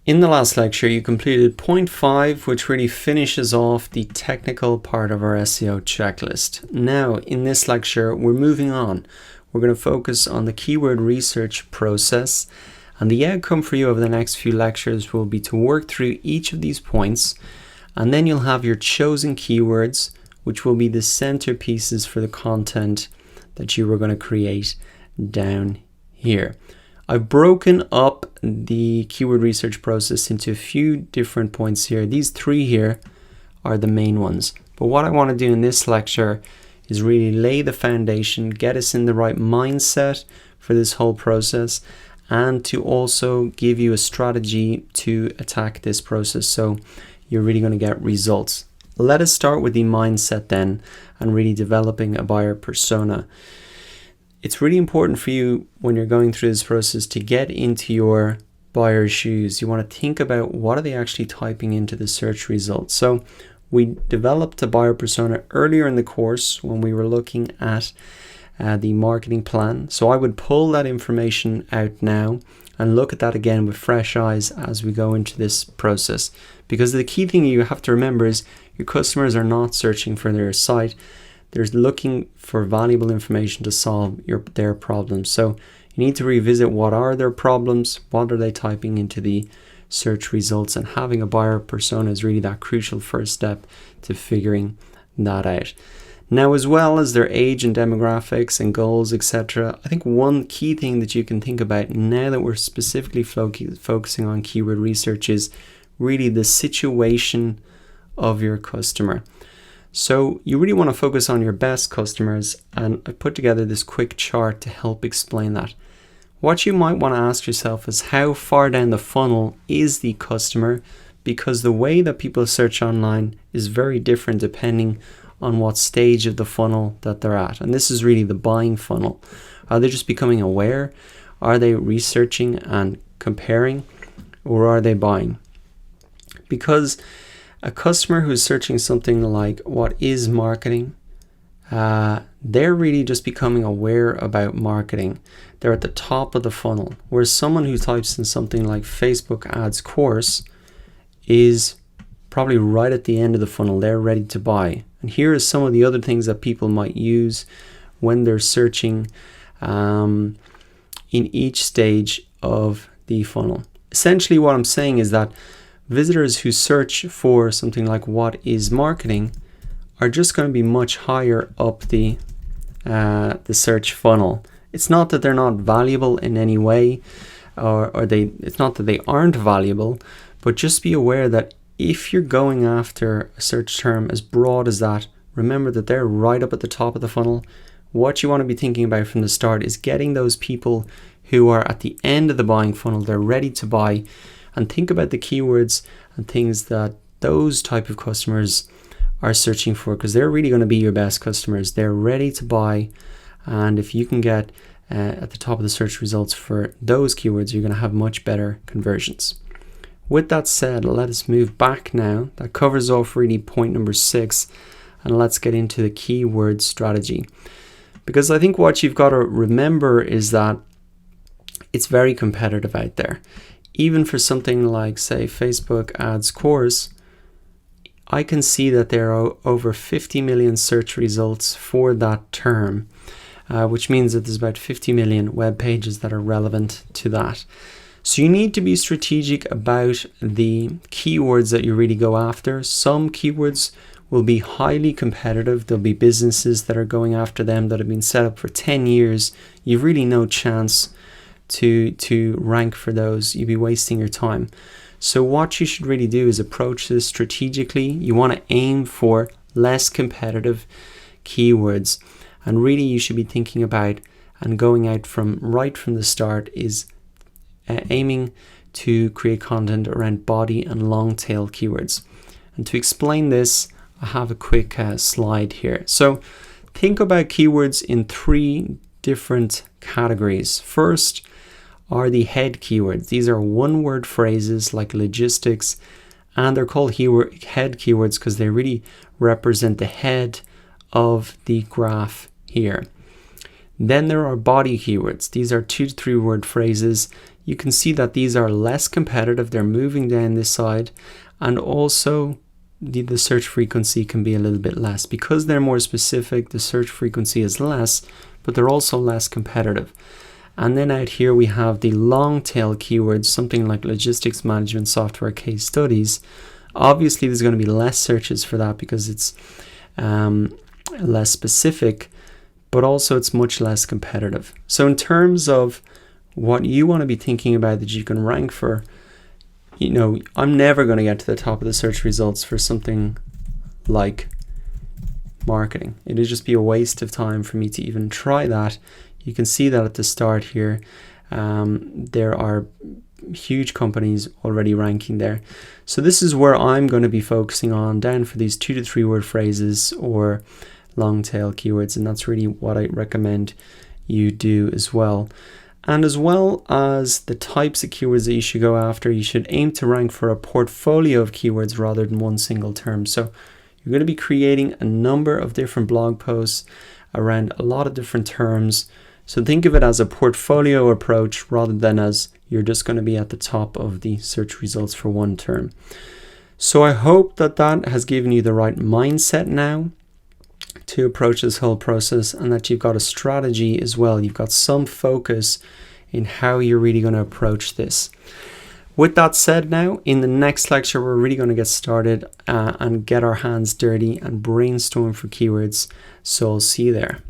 In the last lecture, you completed point 5, which really finishes off the technical part of our SEO checklist. Now, in this lecture, we're moving on. We're going to focus on the keyword research process, and the outcome for you over the next few lectures will be to work through each of these points, and then you'll have your chosen keywords, which will be the centerpieces for the content that you were going to create down here. I've broken up the keyword research process into a few different points here. These three here are the main ones. But what I want to do in this lecture is really lay the foundation, get us in the right mindset for this whole process, and to also give you a strategy to attack this process so you're really going to get results. Let us start with the mindset then and really developing a buyer persona. It's really important for you when you're going through this process to get into your buyer's shoes. You want to think about what are they actually typing into the search results. So we developed a buyer persona earlier in the course when we were looking at the marketing plan. So I would pull that information out now and look at that again with fresh eyes as we go into this process. Because the key thing you have to remember is your customers are not searching for their site. They're looking for valuable information to solve their problems. So you need to revisit what are their problems, what are they typing into the search results, and having a buyer persona is really that crucial first step to figuring that out. Now, as well as their age and demographics and goals, etc., I think one key thing that you can think about now that we're specifically focusing on keyword research is really the situation of your customer. So you really want to focus on your best customers, and I put together this quick chart to help explain that. What you might want to ask yourself is how far down the funnel is the customer, because the way that people search online is very different depending on what stage of the funnel that they're at. And this is really the buying funnel. Are they just becoming aware? Are they researching and comparing? Or are they buying? Because a customer who's searching something like what is marketing, they're really just becoming aware about marketing. They're at the top of the funnel. Whereas someone who types in something like Facebook ads course is probably right at the end of the funnel. They're ready to buy. And here are some of the other things that people might use when they're searching in each stage of the funnel. Essentially what I'm saying is that visitors who search for something like what is marketing are just going to be much higher up the search funnel. It's not that they're not valuable in any way, it's not that they aren't valuable, but just be aware that if you're going after a search term as broad as that, remember that they're right up at the top of the funnel. What you want to be thinking about from the start is getting those people who are at the end of the buying funnel, they're ready to buy, and think about the keywords and things that those type of customers are searching for, because they're really going to be your best customers. They're ready to buy, and if you can get at the top of the search results for those keywords, you're going to have much better conversions. With that said, let us move back now. That covers off really point number 6, and let's get into the keyword strategy. Because I think what you've got to remember is that it's very competitive out there. Even for something like, say, Facebook ads course, I can see that there are over 50 million search results for that term, which means that there's about 50 million web pages that are relevant to that. So you need to be strategic about the keywords that you really go after. Some keywords will be highly competitive. There'll be businesses that are going after them that have been set up for 10 years. You've really no chance to rank for those. You'd be wasting your time. So what you should really do is approach this strategically. You want to aim for less competitive keywords, and really you should be thinking about and going out from right from the start is aiming to create content around body and long tail keywords. And to explain this, I have a quick slide here. So think about keywords in 3 different categories. First are the head keywords. These are one-word phrases like logistics, and they're called head keywords because they really represent the head of the graph here. Then there are body keywords. These are 2 to 3 word phrases. you can see that these are less competitive. They're moving down this side, and also the search frequency can be a little bit less. Because they're more specific, the search frequency is less, but they're also less competitive. And then out here we have the long tail keywords, something like logistics management software case studies. Obviously there's going to be less searches for that because it's less specific, but also it's much less competitive. So in terms of what you want to be thinking about that you can rank for, you know, I'm never going to get to the top of the search results for something like marketing. It'd just be a waste of time for me to even try that. You can see that at the start here, there are huge companies already ranking there. So this is where I'm going to be focusing on, down for these 2 to 3 word phrases or long tail keywords, and that's really what I recommend you do as well. And as well as the types of keywords that you should go after, you should aim to rank for a portfolio of keywords rather than one single term. So you're going to be creating a number of different blog posts around a lot of different terms. So think of it as a portfolio approach rather than as you're just going to be at the top of the search results for one term. So I hope that that has given you the right mindset now to approach this whole process, and that you've got a strategy as well. You've got some focus in how you're really going to approach this. With that said, now in the next lecture we're really going to get started and get our hands dirty and brainstorm for keywords. So I'll see you there.